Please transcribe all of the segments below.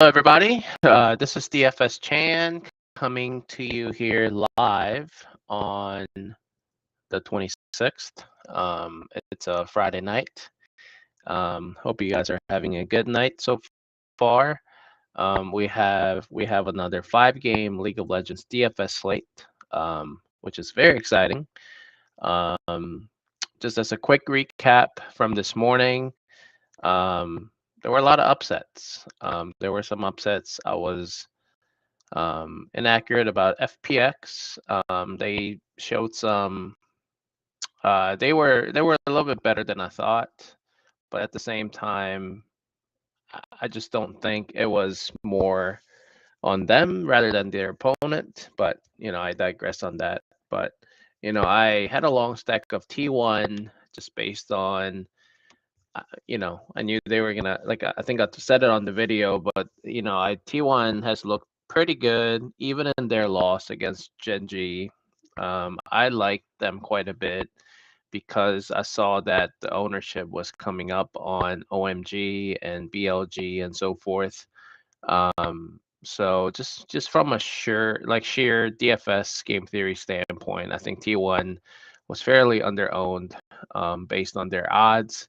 Hello, everybody. This is DFS Chan coming to you here live on the 26th. It's a Friday night. Hope you guys are having a good night so far. We have another 5-game League of Legends DFS slate, which is very exciting. Um, just as a quick recap from this morning, there were a lot of upsets. There were some upsets. I was inaccurate about FPX. They showed some. They were a little bit better than I thought, but at the same time, I just don't think it was more on them rather than their opponent. But I digress on that. But I had a long stack of T1 just based on I knew they were gonna like. I think I said it on the video, but I T1 has looked pretty good even in their loss against Genji. I liked them quite a bit because I saw that the ownership was coming up on OMG and BLG and so forth. So just from a sheer DFS game theory standpoint, I think T1 was fairly underowned based on their odds.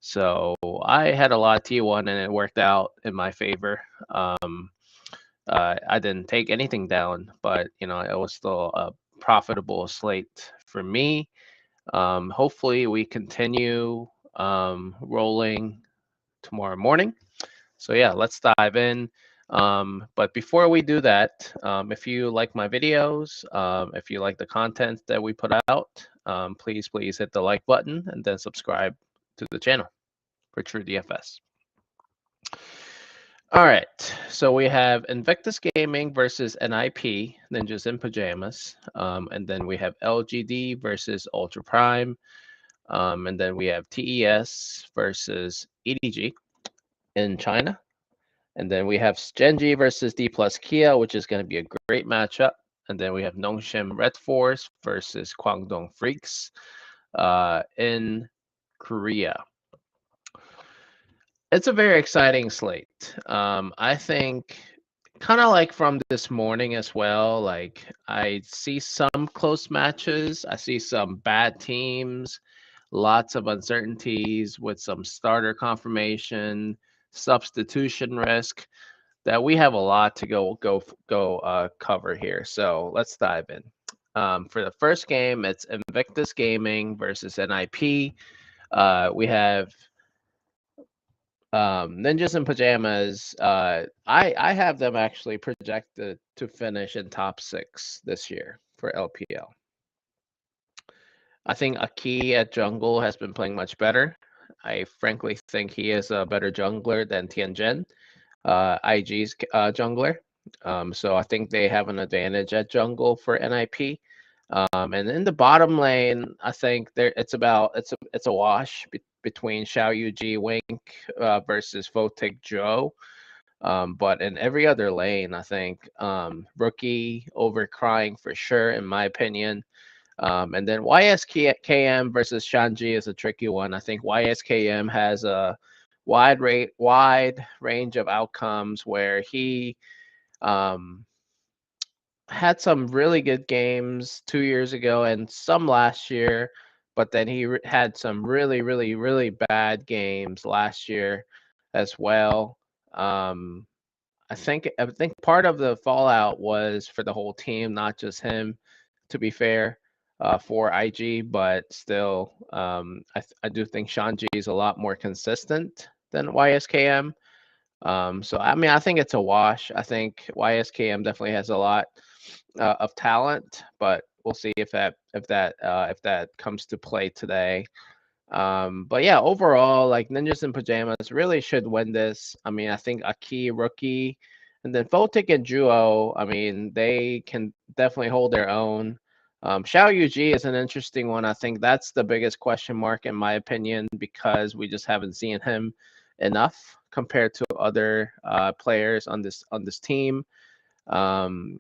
So I had a lot of T1 and it worked out in my favor. I didn't take anything down, but it was still a profitable slate for me. Hopefully we continue rolling tomorrow morning. So yeah, let's dive in. But before we do that, if you like my videos, if you like the content that we put out, please hit the like button and then subscribe to the channel for TrueDFS. All right, so we have Invictus Gaming versus NIP, Ninjas in Pajamas, and then we have LGD versus Ultra Prime, and then we have TES versus EDG in China, and then we have Genji versus D plus Kia, which is going to be a great matchup, and then we have Nongshim Red Force versus Kwangdong Freaks in Korea. It's a very exciting slate. I think kind of like from this morning as well, like I see some close matches, I see some bad teams, lots of uncertainties with some starter confirmation, substitution risk that we have a lot to go cover here. So let's dive in. For the first game, it's Invictus Gaming versus NIP. We have Ninjas in Pajamas. I have them actually projected to finish in top 6 this year for LPL. I think Aki at jungle has been playing much better. I frankly think he is a better jungler than Tianjin, IG's jungler. So I think they have an advantage at jungle for NIP. And in the bottom lane, I think it's a wash between Xiao Yuji Wink versus Photic Joe. But in every other lane, I think Rookie overcrying for sure, in my opinion. And then YSKM versus Shanji is a tricky one. I think YSKM has a wide range of outcomes where he had some really good games 2 years ago and some last year, but then he had some really bad games last year as well. I think part of the fallout was for the whole team, not just him. To be fair, for IG, but still, I do think Shanji is a lot more consistent than YSKM. So I mean, I think it's a wash. I think YSKM definitely has a lot of talent, but we'll see if that comes to play today. But yeah, overall, like Ninjas in Pajamas really should win this. I mean, I think Aki Rookie, and then Photic and Juo. I mean, they can definitely hold their own. Xiao Yuji is an interesting one. I think that's the biggest question mark in my opinion because we just haven't seen him enough compared to other players on this team. Um,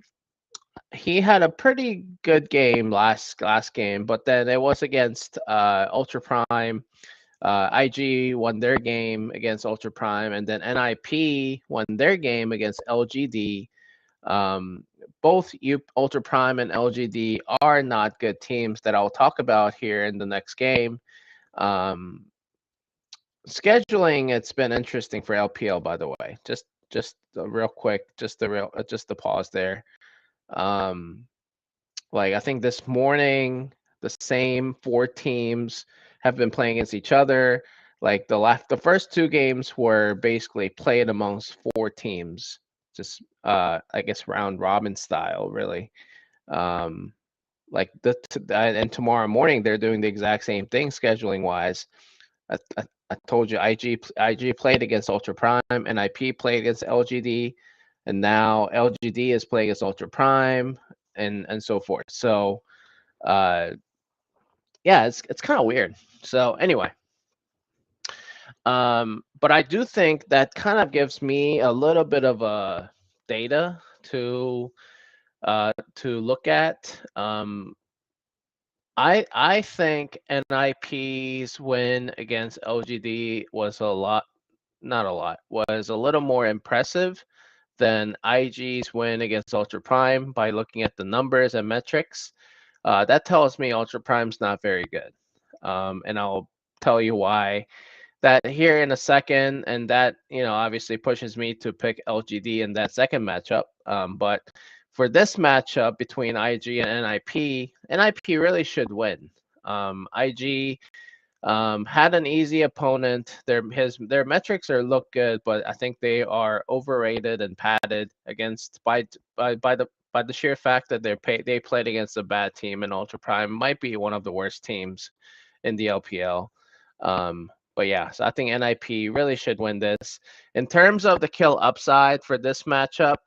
he had a pretty good game last game, but then it was against Ultra Prime. IG won their game against Ultra Prime, and then NIP won their game against LGD. Both Ultra Prime and LGD are not good teams that I'll talk about here in the next game. Scheduling, it's been interesting for LPL, by the way. Just real quick, just the pause there. Like I think this morning, the same 4 teams have been playing against each other. Like the first 2 games were basically played amongst 4 teams, just I guess round robin style, really. Like and tomorrow morning they're doing the exact same thing scheduling wise. I told you IG played against Ultra Prime, NIP played against LGD, and now LGD is playing against Ultra Prime, and so forth. So, yeah, it's kind of weird. So anyway, but I do think that kind of gives me a little bit of a data to look at. I think NIP's win against LGD was was a little more impressive than IG's win against Ultra Prime by looking at the numbers and metrics. That tells me Ultra Prime's not very good. And I'll tell you why that here in a second. And that, obviously pushes me to pick LGD in that second matchup. But for this matchup between IG and NIP really should win. IG had an easy opponent. Their metrics look good, but I think they are overrated and padded against by the sheer fact that they played against a bad team, and Ultra Prime might be one of the worst teams in the LPL. But yeah, so I think NIP really should win this. In terms of the kill upside for this matchup,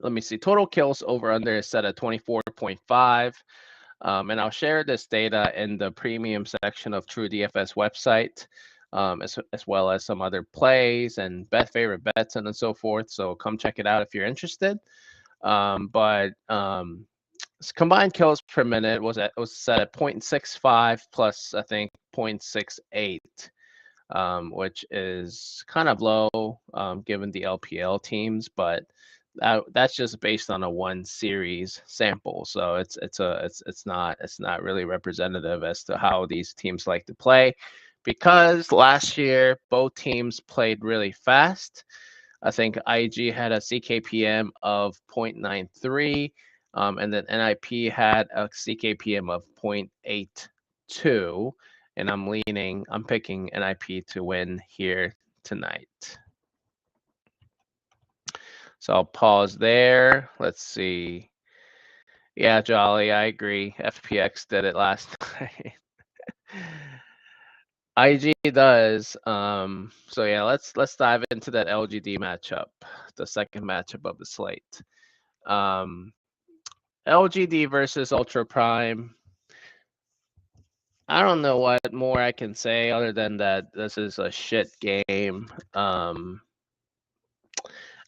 let me see. Total kills over under is set at 24.5. And I'll share this data in the premium section of TrueDFS website, as well as some other plays and favorite bets and so forth. So come check it out if you're interested. But combined kills per minute was set at 0.65 plus I think 0.68, which is kind of low given the LPL teams, but that's just based on a 1 series sample, so it's not really representative as to how these teams like to play, because last year both teams played really fast. I think IG had a CKPM of 0.93, and then NIP had a CKPM of 0.82, and I'm picking NIP to win here tonight. So I'll pause there. Let's see. Yeah, Jolly, I agree. FPX did it last night. IG does. So yeah, let's dive into that LGD matchup, the second matchup of the slate. LGD versus Ultra Prime. I don't know what more I can say other than that this is a shit game.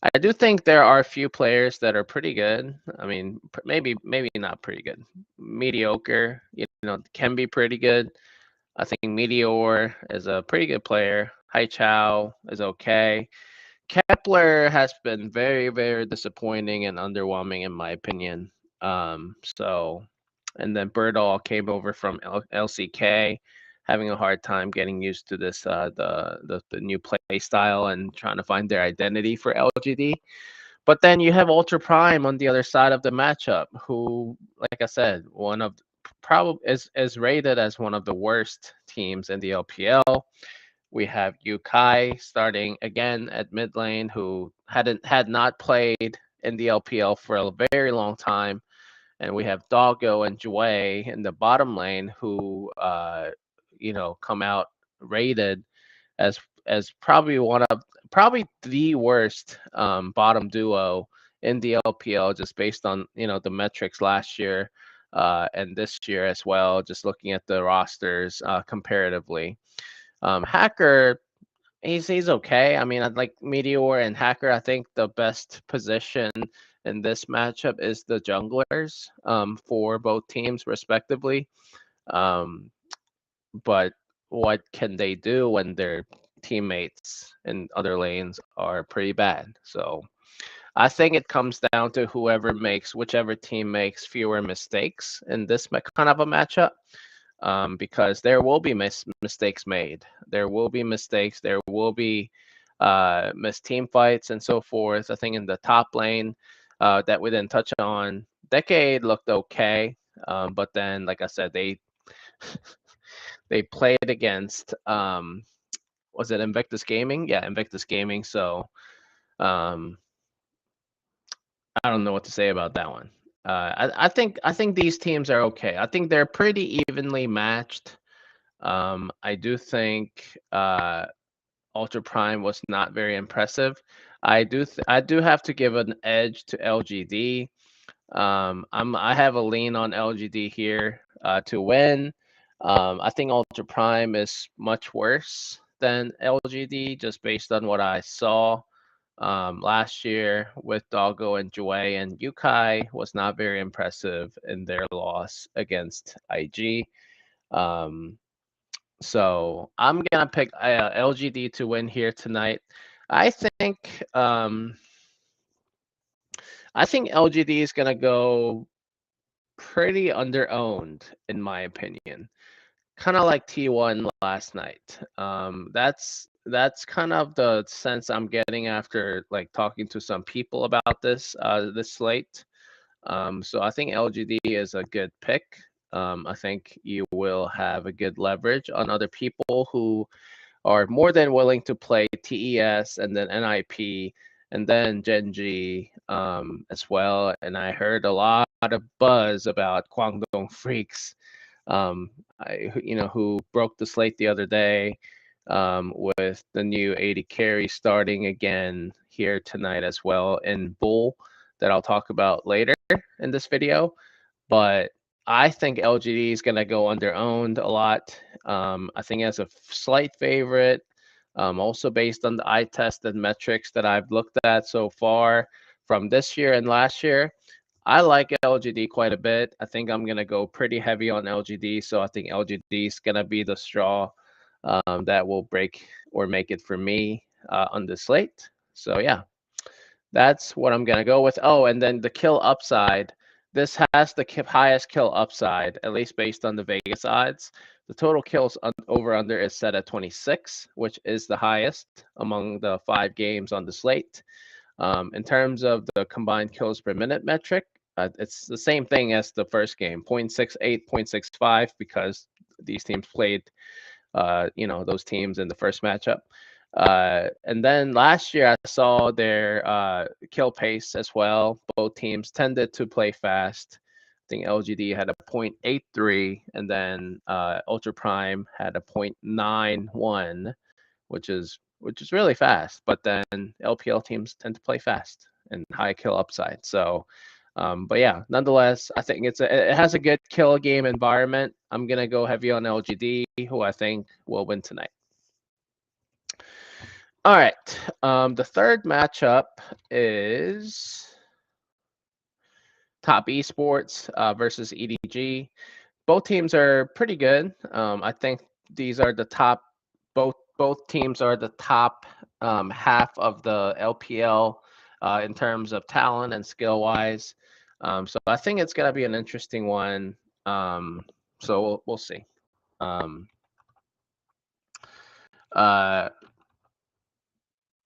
I do think there are a few players that are pretty good. I mean, maybe not pretty good. Mediocre, can be pretty good. I think Meteor is a pretty good player. Hai Chao is okay. Kepler has been very, very disappointing and underwhelming in my opinion. So, and then Birdall came over from LCK, having a hard time getting used to this the new play style and trying to find their identity for LGD. But then you have Ultra Prime on the other side of the matchup, who, like I said, one of probably is rated as one of the worst teams in the LPL. We have Yukai starting again at mid lane, who had not played in the LPL for a very long time, and we have Doggo and Jue in the bottom lane, who come out rated as probably the worst bottom duo in the LPL, just based on the metrics last year and this year as well. Just looking at the rosters comparatively, Hacker, he's okay. I mean, I'd like Meteor and Hacker. I think the best position in this matchup is the junglers for both teams respectively. Um, but what can they do when their teammates in other lanes are pretty bad? So I think it comes down to whichever team makes fewer mistakes in this kind of a matchup, because there will be mistakes made. There will be mistakes. There will be missed team fights and so forth. I think in the top lane that we didn't touch on, Decade looked okay, but then, like I said, they played against was it Invictus Gaming? Yeah, Invictus Gaming. So um, I don't know what to say about that one. I think these teams are okay. I think they're pretty evenly matched. I do think Ultra Prime was not very impressive. I do have to give an edge to LGD. I have a lean on LGD here to win. I think Ultra Prime is much worse than LGD just based on what I saw last year with Doggo and Jue, and Yukai was not very impressive in their loss against IG. Um, so I'm gonna pick LGD to win here tonight. I think um, I think LGD is gonna go pretty underowned in my opinion. Kind of like T1 last night. That's kind of the sense I'm getting after like talking to some people about this slate. So I think LGD is a good pick. I think you will have a good leverage on other people who are more than willing to play TES and then NIP and then Genji as well. And I heard a lot of buzz about Guangdong Freaks, who broke the slate the other day with the new 80 carry starting again here tonight as well in Bull that I'll talk about later in this video. But I think LGD is going to go underowned a lot. I think as a slight favorite, also based on the eye test and metrics that I've looked at so far from this year and last year. I like LGD quite a bit. I think I'm going to go pretty heavy on LGD. So I think LGD is going to be the straw that will break or make it for me on the slate. So yeah, that's what I'm going to go with. Oh, and then the kill upside. This has the highest kill upside, at least based on the Vegas odds. The total kills over under is set at 26, which is the highest among the 5 games on the slate. In terms of the combined kills per minute metric, it's the same thing as the first game, 0.68, 0.65, because these teams played, those teams in the first matchup. And then last year, I saw their kill pace as well. Both teams tended to play fast. I think LGD had a 0.83, and then Ultra Prime had a 0.91, which is really fast. But then LPL teams tend to play fast and high kill upside. So, but yeah, nonetheless, I think it has a good kill game environment. I'm gonna go heavy on LGD, who I think will win tonight. All right. The third matchup is Top Esports versus EDG. Both teams are pretty good. I think these are the top. Both teams are the top half of the LPL in terms of talent and skill wise. So I think it's gonna be an interesting one. So we'll see. Uh,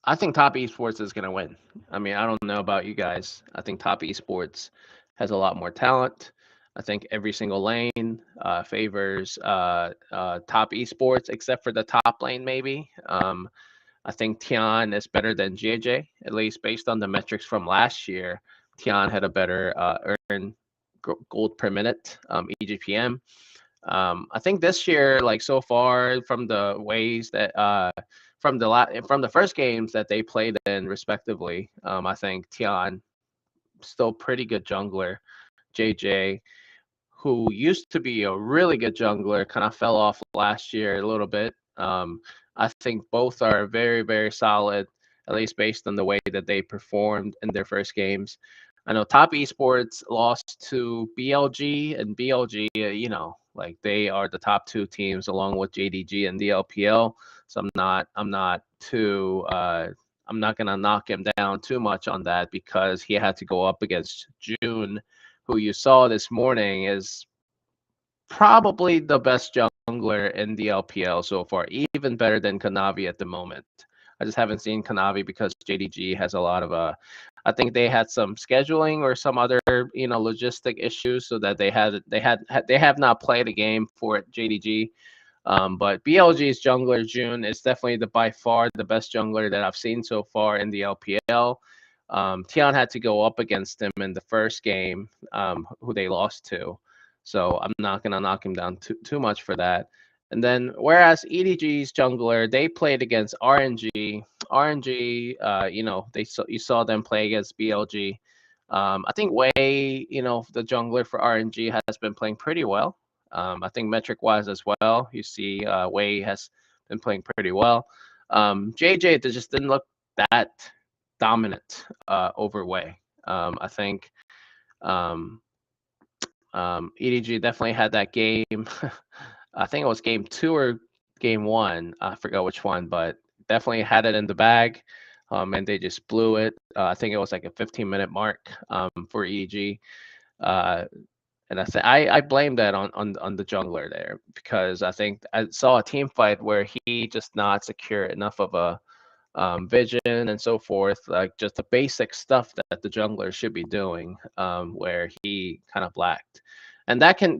I think Top Esports is going to win. I mean, I don't know about you guys. I think Top Esports has a lot more talent. I think every single lane favors Top Esports, except for the top lane, maybe. I think Tian is better than JJ, at least based on the metrics from last year. Tian had a better earn gold per minute, EGPM. I think this year, like so far, from the ways that from the first games that they played in respectively, I think Tian still pretty good jungler. JJ, who used to be a really good jungler, kind of fell off last year a little bit. I think both are very, very solid, at least based on the way that they performed in their first games. I know Top Esports lost to BLG, and BLG, Like they are the top two teams along with JDG and the LPL. So I'm not gonna knock him down too much on that because he had to go up against June, who you saw this morning is probably the best jungler in the LPL so far, even better than Kanavi at the moment. I just haven't seen Kanavi because JDG has a lot of I think they had some scheduling or some other logistic issues, so that they have not played a game for JDG. But BLG's jungler June is definitely by far the best jungler that I've seen so far in the LPL. Tian had to go up against him in the first game, who they lost to. So I'm not gonna knock him down too much for that. And then whereas EDG's jungler, they played against RNG. RNG, you saw them play against BLG. I think Wei, the jungler for RNG has been playing pretty well. I think metric wise as well, you see Wei has been playing pretty well. JJ just didn't look that dominant over Wei. I think EDG definitely had that game. I think it was game 2 or game 1. I forgot which one, but definitely had it in the bag. And they just blew it. I think it was like a 15-minute mark for EDG. And I blame that on the jungler there, because I think I saw a team fight where he just not secure enough of a vision and so forth, like just the basic stuff that the jungler should be doing, where he kind of lacked. And that can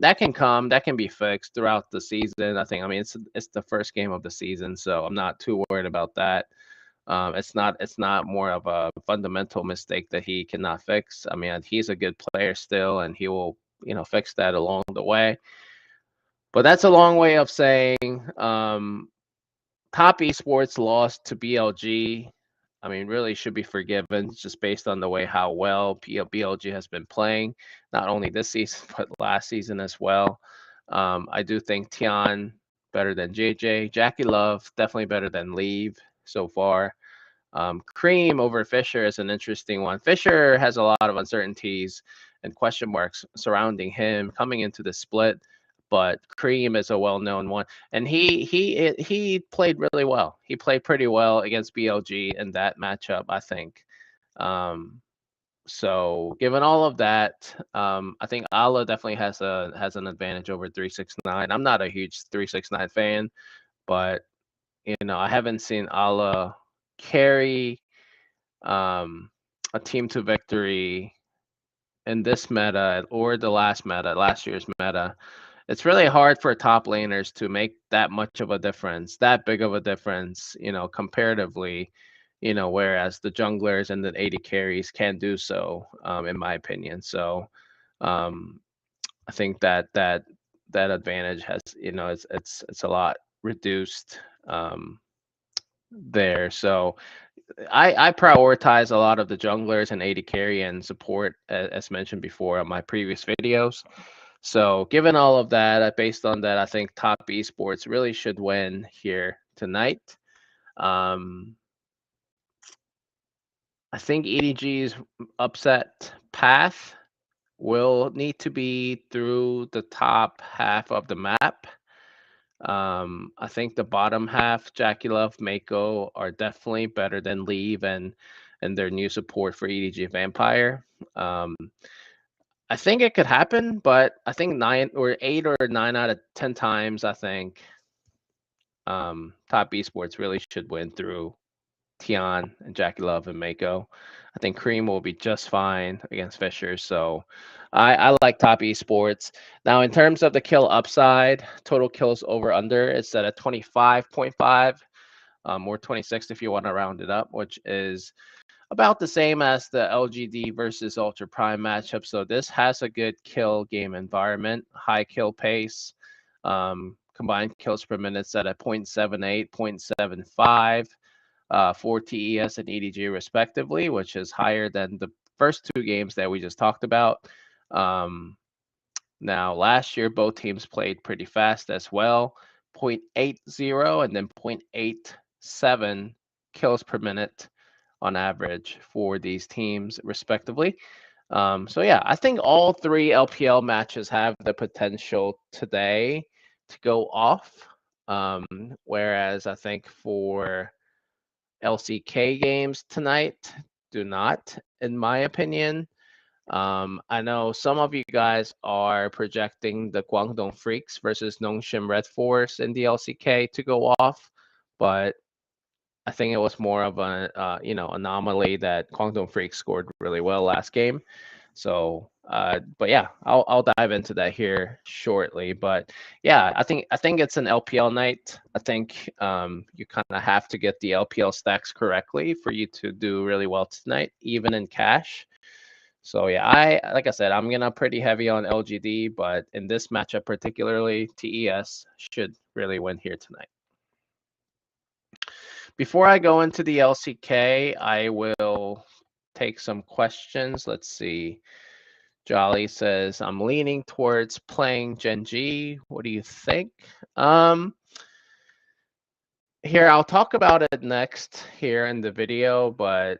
be fixed throughout the season. I mean, it's the first game of the season, so I'm not too worried about that. It's not more of a fundamental mistake that he cannot fix. I mean, he's a good player still, and he will fix that along the way. But that's a long way of saying Top Esports lost to BLG. I mean, really should be forgiven just based on the way how well BLG has been playing, not only this season but last season as well. I do think Tian better than JJ. Jackie Love definitely better than Leave so far. Cream over Fisher is an interesting one. Fisher has a lot of uncertainties and question marks surrounding him coming into the split, but Cream is a well-known one, and he played really well. He played pretty well against BLG in that matchup, I think. So given all of that, I think Allah definitely has an advantage over 369. I'm not a huge 369 fan, but I haven't seen Allah carry a team to victory in this meta or the last year's meta. It's really hard for top laners to make that much of a difference, that big of a difference, comparatively, whereas the junglers and the AD carries can do so, in my opinion. So I think that advantage has, it's a lot reduced there. So I prioritize a lot of the junglers and AD carry and support, as mentioned before on my previous videos. So given all of that, based on that, I think Top Esports really should win here tonight. I think EDG's upset path will need to be through the top half of the map. I think the bottom half, Jackie Love, Mako, are definitely better than Leave and their new support for EDG Vampire. I think it could happen, but I think 9 or 8 or 9 out of 10 times, I think Top Esports really should win through Tian and Jackie Love and Mako. I think Cream will be just fine against Fisher. So I like Top Esports. Now, in terms of the kill upside, total kills over under, it's at a 25.5, or 26 if you want to round it up, which is about the same as the LGD versus Ultra Prime matchup. So this has a good kill game environment, high kill pace, combined kills per minute set at 0.78, 0.75. For TES and EDG respectively, which is higher than the first two games that we just talked about. Now, last year, both teams played pretty fast as well, 0.80 and then 0.87 kills per minute on average for these teams respectively. So yeah, I think all 3 LPL matches have the potential today to go off. Whereas I think for LCK games tonight do not, in my opinion. I know some of you guys are projecting the Guangdong Freaks versus Nongshim Red Force in the LCK to go off, but I think it was more of a anomaly that Guangdong Freaks scored really well last game. So, but yeah, I'll dive into that here shortly. But yeah, I think it's an LPL night. I think you kind of have to get the LPL stacks correctly for you to do really well tonight, even in cash. So yeah, like I said, I'm gonna pretty heavy on LGD, but in this matchup particularly, TES should really win here tonight. Before I go into the LCK, I will take some questions. Let's see. Jolly says, I'm leaning towards playing Genji. What do you think? Here, I'll talk about it next here in the video, but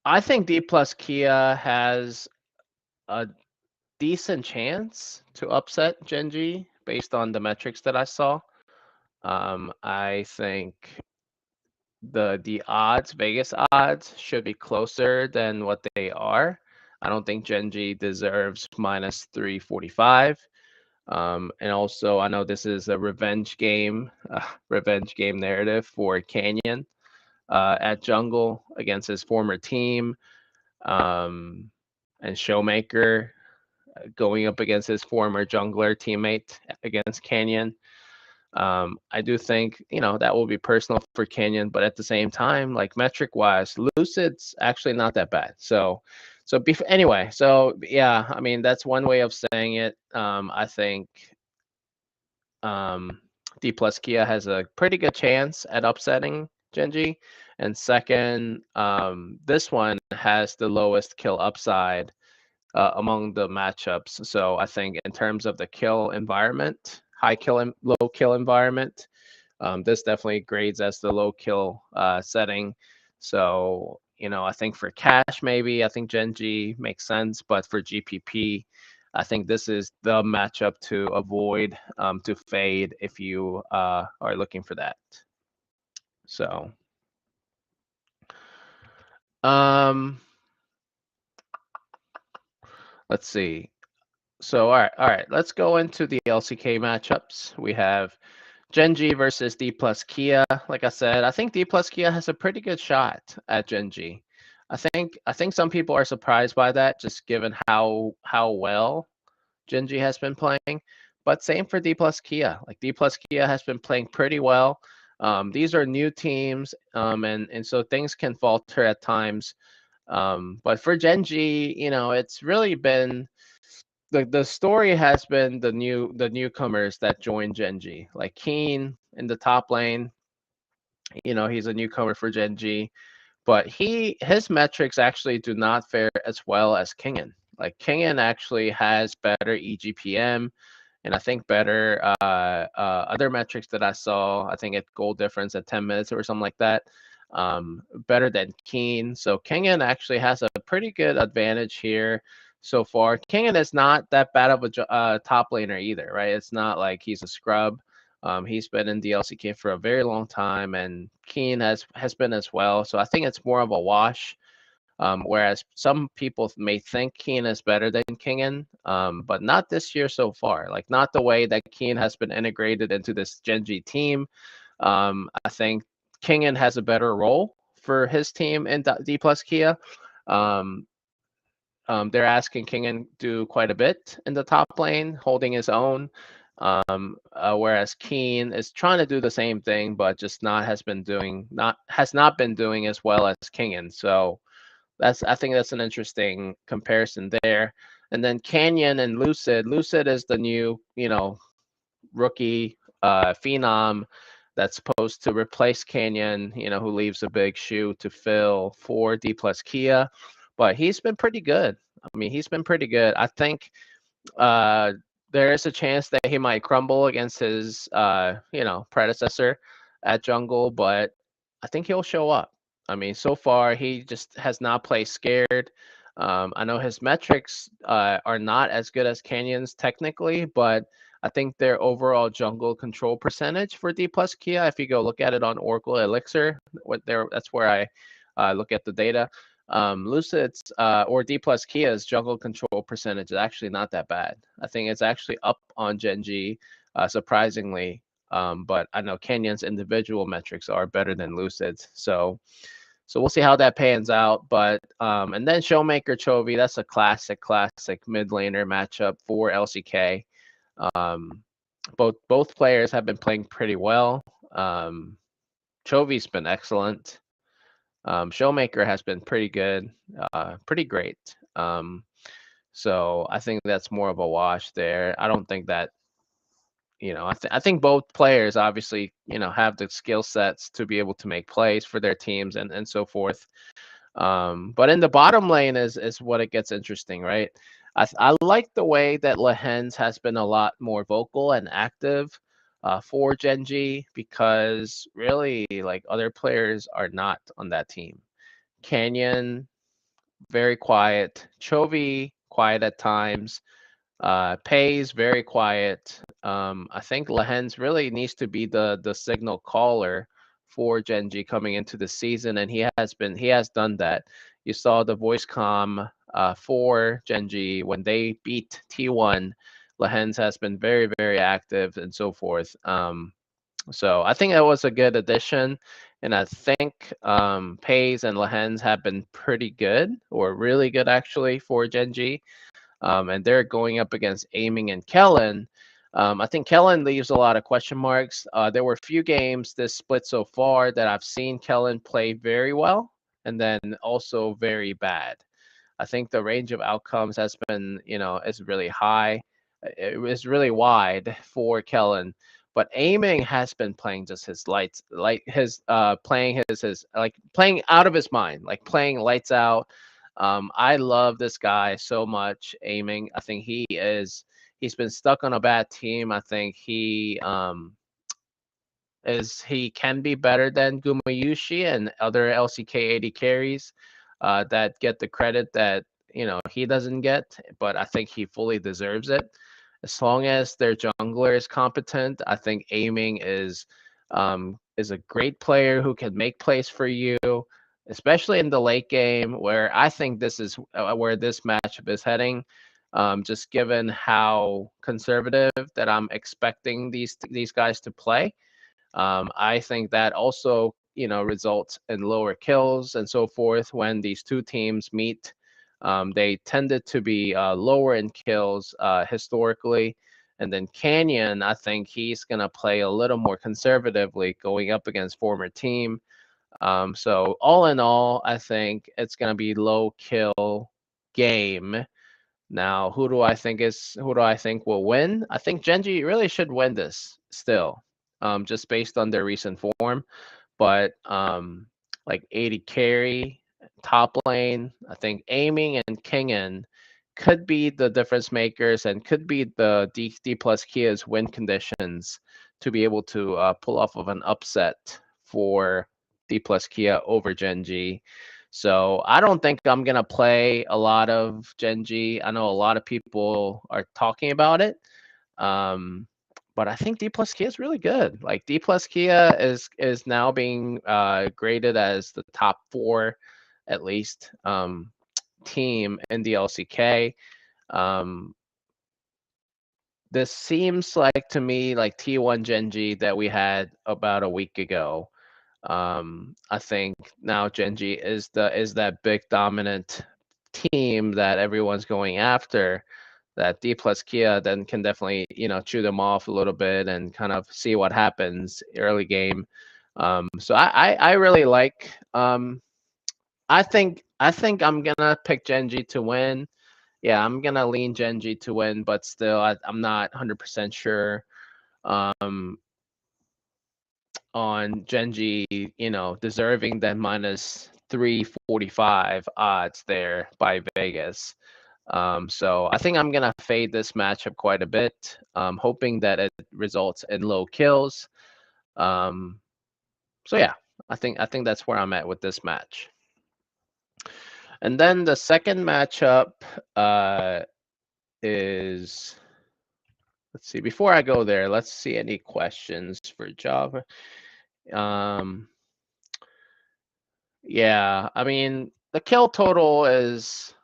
I think D plus Kia has a decent chance to upset Genji based on the metrics that I saw. I think the odds, Vegas odds, should be closer than what they are. I don't think Genji deserves minus 345. And also, I know this is a revenge game narrative for Canyon at Jungle against his former team, and Showmaker going up against his former jungler teammate against Canyon. I do think that will be personal for Canyon, but at the same time, like metric wise, Lucid's actually not that bad. Anyway, so yeah, I mean that's one way of saying it. I think um, D plus Kia has a pretty good chance at upsetting Genji, and second, this one has the lowest kill upside among the matchups. So I think in terms of the kill environment, low kill environment, this definitely grades as the low kill setting. So, I think for cash, maybe I think Genji makes sense, but for GPP, I think this is the matchup to avoid, to fade if you are looking for that. So, let's see. So, all right, let's go into the LCK matchups. We have Genji versus D plus Kia. Like I said, I think D plus Kia has a pretty good shot at Genji. I think some people are surprised by that, just given how well Genji has been playing. But same for D plus Kia. Like D plus Kia has been playing pretty well. These are new teams, and so things can falter at times. But for Genji, it's really been the story has been the newcomers that joined Genji, like Keen in the top lane. He's a newcomer for Genji, but his metrics actually do not fare as well as Kingen. Like Kingen actually has better EGPM, and I think better other metrics that I saw. I think at goal difference at 10 minutes or something like that. Better than Keen. So Kingen actually has a pretty good advantage here so far. Kingen is not that bad of a top laner either, right? It's not like he's a scrub. He's been in the LCK for a very long time, and Keen has been as well. So I think it's more of a wash. Whereas some people may think Keen is better than Kingen, but not this year so far. Like not the way that Keen has been integrated into this Genji team. I think Kingen has a better role for his team in D plus Kia. Um, they're asking Kingen do quite a bit in the top lane, holding his own. Whereas Keen is trying to do the same thing, but just has not been doing as well as Kingen. So I think that's an interesting comparison there. And then Canyon and Lucid. Lucid is the new, rookie phenom that's supposed to replace Canyon, who leaves a big shoe to fill for D plus Kia. But he's been pretty good. I mean, he's been pretty good. I think uh, there is a chance that he might crumble against his, predecessor at Jungle, but I think he'll show up. I mean, so far he just has not played scared. I know his metrics are not as good as Canyon's technically, but I think their overall jungle control percentage for D plus Kia, if you go look at it on Oracle Elixir, that's where I look at the data. Lucid's or D plus Kia's jungle control percentage is actually not that bad. I think it's actually up on Genji, surprisingly. But I know Canyon's individual metrics are better than Lucid's. So we'll see how that pans out. But and then Showmaker Chovy, that's a classic mid laner matchup for LCK. Both players have been playing pretty well. Chovy's been excellent. Showmaker has been pretty good, pretty great. So I think that's more of a wash there. I don't think that, I think both players obviously, have the skill sets to be able to make plays for their teams and so forth. But in the bottom lane is what it gets interesting, right? I like the way that Lehens has been a lot more vocal and active for Genji, because really, like, other players are not on that team. Canyon, very quiet. Chovy, quiet at times. Pays, very quiet. I think Lehens really needs to be the signal caller for Genji coming into the season, and he has done that. You saw the voice comm for Genji when they beat T1. Lehens has been very, very active and so forth. So I think that was a good addition, and I think Pays and Lehens have been pretty good, or really good actually, for Genji. And they're going up against Aiming and Kellen. I think Kellen leaves a lot of question marks. There were a few games this split so far that I've seen Kellen play very well, and then also very bad. I think the range of outcomes has been, is really high. It was really wide for Kellen, but Aiming has been playing just his lights, like his playing his like playing out of his mind, like playing lights out. I love this guy so much, Aiming. I think he's been stuck on a bad team. I think he can be better than Gumayushi and other LCK 80 carries that get the credit that he doesn't get, but I think he fully deserves it. As long as their jungler is competent, I think Aiming is a great player who can make plays for you, especially in the late game, where I think this is where this matchup is heading. Just given how conservative that I'm expecting these guys to play. I think that also, results in lower kills and so forth when these two teams meet. They tended to be lower in kills historically. And then Canyon, I think he's going to play a little more conservatively going up against former team. So all in all, I think it's going to be low kill game. Now, who do I think will win? I think Genji really should win this still, just based on their recent form. But like 80 carry, top lane, I think Aiming and Kingen could be the difference makers and could be the D plus Kia's win conditions to be able to pull off of an upset for D plus Kia over Genji. So I don't think I'm gonna play a lot of Genji. I know a lot of people are talking about it. But I think D plus Kia is really good. Like, D plus Kia is now being graded as the top 4, at least, team in the LCK. This seems like to me like T1 Genji that we had about a week ago. I think now Genji is that big dominant team that everyone's going after. That D plus Kia then can definitely chew them off a little bit and kind of see what happens early game. So I really like. I think I'm gonna pick Genji to win. Yeah, I'm gonna lean Genji to win, but still I'm not 100% sure. On Genji, deserving that minus 345 odds there by Vegas. So I think I'm gonna fade this matchup quite a bit, hoping that it results in low kills. So yeah, I think that's where I'm at with this match. And then the second matchup is, let's see, before I go there, let's see any questions for Java. Yeah, I mean, the kill total is,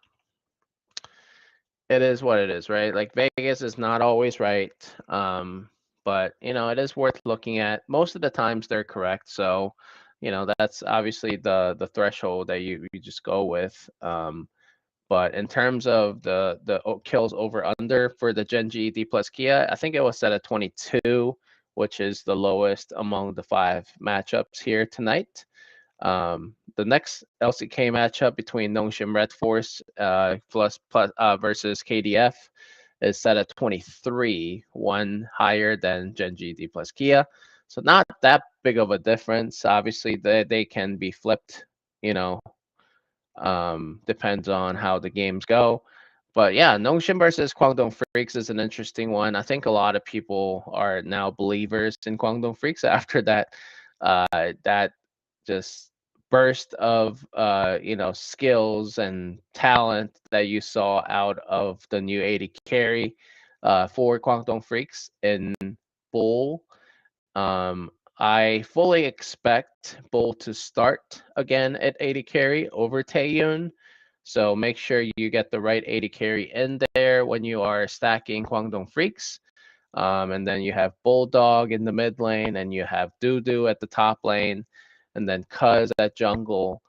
it is what it is, right? Like Vegas is not always right. But it is worth looking at. Most of the times they're correct. So, that's obviously the threshold that you just go with. But in terms of the kills over under for the Genji D plus Kia, I think it was set at 22, which is the lowest among the 5 matchups here tonight. The next LCK matchup between Nongshim Red Force versus KDF is set at 23, one higher than Genji D plus Kia. So not that big of a difference. Obviously, they can be flipped, depends on how the games go. But yeah, Nongshim versus Guangdong Freaks is an interesting one. I think a lot of people are now believers in Guangdong Freaks after that just burst of skills and talent that you saw out of the new 80 carry for Guangdong Freaks in Bull. I fully expect Bull to start again at 80 carry over Taeyun. So make sure you get the right 80 carry in there when you are stacking Guangdong Freaks. And then you have Bulldog in the mid lane, and you have Dudu at the top lane, and then Cuz at jungle.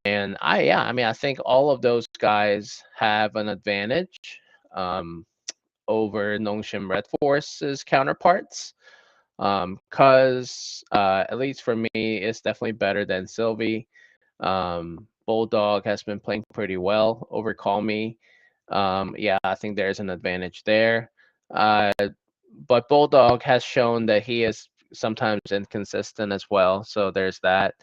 And I think all of those guys have an advantage over Nongshim Red Force's counterparts. Cuz at least for me, is definitely better than Sylvie. Bulldog has been playing pretty well over Call Me. I think there's an advantage there. But Bulldog has shown that he is sometimes inconsistent as well. So there's that.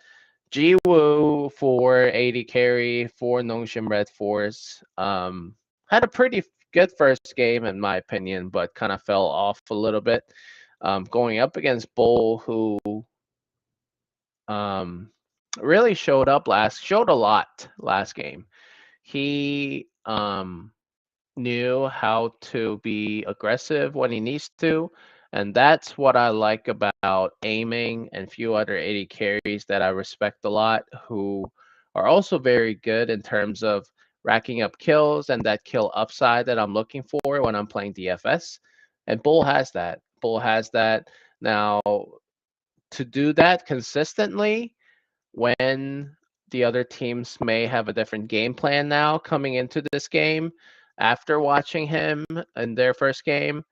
Jiwoo for 80 carry for Nongshim Red Force. Had a pretty good first game in my opinion, but kind of fell off a little bit. Going up against Bull, who really showed a lot last game. He knew how to be aggressive when he needs to, and that's what I like about aiming and few other 80 carries that I respect a lot, who are also very good in terms of racking up kills and that kill upside that I'm looking for when I'm playing DFS. And Bull has that. Bull has that. Now, to do that consistently when the other teams may have a different game plan now coming into this game after watching him in their first game,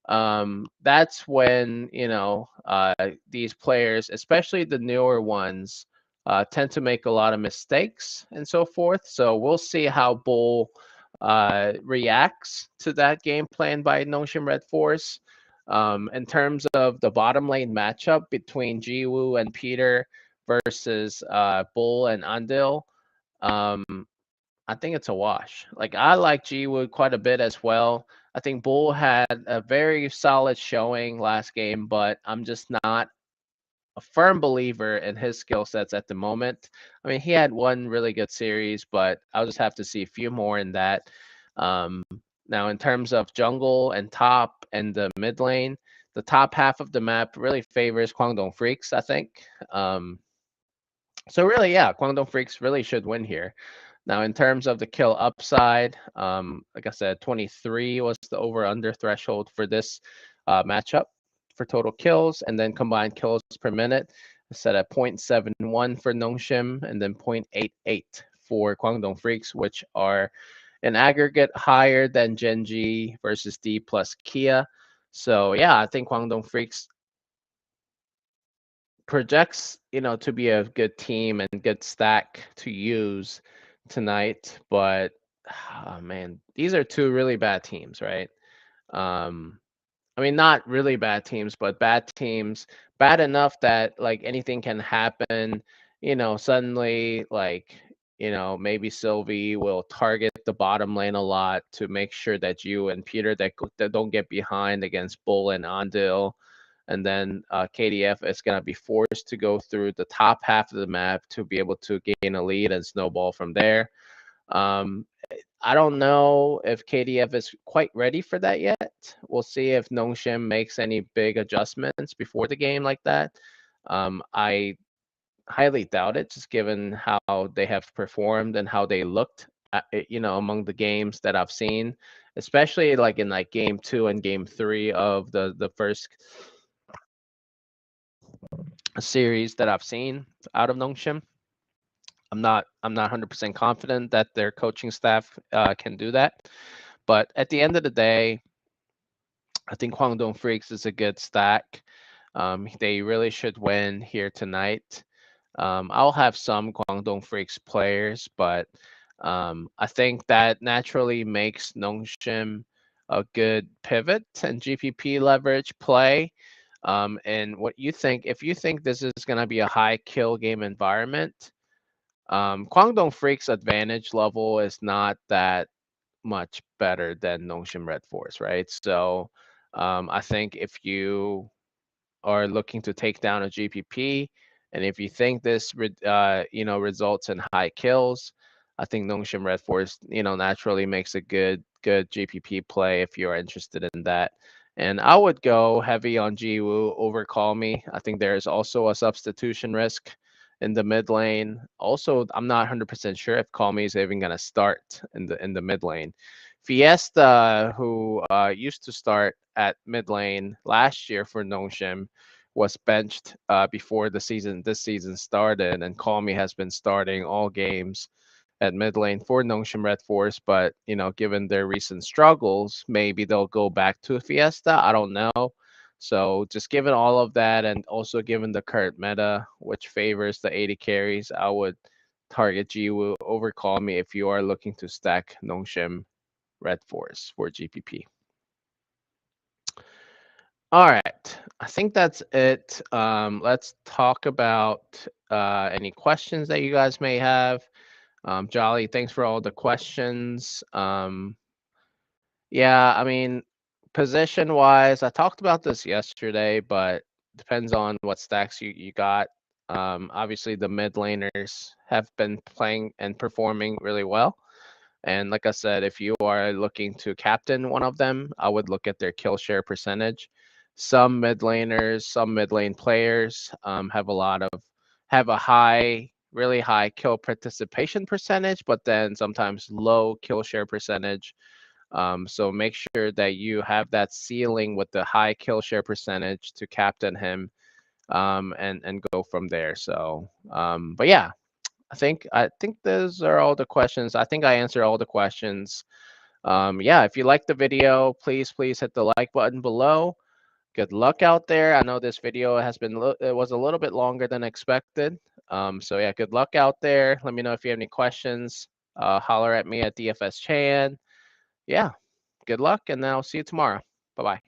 that's when these players, especially the newer ones, tend to make a lot of mistakes and so forth. So we'll see how Bull reacts to that game plan by Notion Red Force. In terms of the bottom lane matchup between Jiwoo and Peter versus Bull and Andil, um, I think it's a wash. Like, I like Jiwoo quite a bit as well. I think Bull had a very solid showing last game, but I'm just not a firm believer in his skill sets at the moment. I mean, he had one really good series, but I'll just have to see a few more in that. Um, Now, in terms of jungle and top and the mid lane, the top half of the map really favors Guangdong Freaks, I think. So really, yeah, Guangdong Freaks really should win here. Now, in terms of the kill upside, like I said, 23 was the over/under threshold for this matchup for total kills, and then combined kills per minute set at 0.71 for Nongshim, and then 0.88 for Guangdong Freaks, which are an aggregate higher than Genji versus D plus Kia. So yeah, I think Guangdong Freaks projects, to be a good team and good stack to use tonight. But oh man, these are two really bad teams, right? Um, I mean, not really bad teams, but bad teams, bad enough that like anything can happen. Suddenly, like, maybe Sylvie will target the bottom lane a lot to make sure that you and Peter that don't get behind against Bull and Andil. and then KDF is going to be forced to go through the top half of the map to be able to gain a lead and snowball from there. I don't know if KDF is quite ready for that yet. We'll see if Nongshim makes any big adjustments before the game like that. I highly doubt it, just given how they have performed and how they looked, among the games that I've seen, especially like in like game 2 and game 3 of the first series that I've seen out of Nongshim. I'm not 100% confident that their coaching staff can do that. But at the end of the day, I think Kwangdong Freaks is a good stack. They really should win here tonight. I'll have some Guangdong Freaks players, but I think that naturally makes Nongshim a good pivot and GPP leverage play. And what you think, if you think this is going to be a high kill game environment, Guangdong Freaks advantage level is not that much better than Nongshim Red Force, right? So I think if you are looking to take down a GPP, and if you think this results in high kills, I think Nongshim Red Force naturally makes a good GPP play if you're interested in that. And I would go heavy on Jiwoo over Call Me. I think there is also a substitution risk in the mid lane. Also, I'm not 100% sure if Call Me is even going to start in the mid lane. Fiesta, who used to start at mid lane last year for Nongshim, was benched before this season started, and Call Me has been starting all games at mid lane for Nongshim Red Force. But given their recent struggles, maybe they'll go back to Fiesta. I don't know. So just given all of that, and also given the current meta, which favors the 80 carries, I would target Jiwoo over Call Me if you are looking to stack Nongshim Red Force for GPP. All right, I think that's it. Let's talk about any questions that you guys may have. Jolly, thanks for all the questions. Yeah, I mean, position-wise, I talked about this yesterday, but depends on what stacks you got. Obviously, the mid laners have been playing and performing really well. And like I said, if you are looking to captain one of them, I would look at their kill share percentage. Some mid laners, some mid lane players have a really high kill participation percentage, but then sometimes low kill share percentage. So make sure that you have that ceiling with the high kill share percentage to captain him, and go from there. So, but yeah, I think those are all the questions. I think I answered all the questions. Yeah, if you like the video, please hit the like button below. Good luck out there. I know this video it was a little bit longer than expected. So yeah, good luck out there. Let me know if you have any questions. Holler at me at DFS Chan. Yeah, good luck, and I'll see you tomorrow. Bye bye.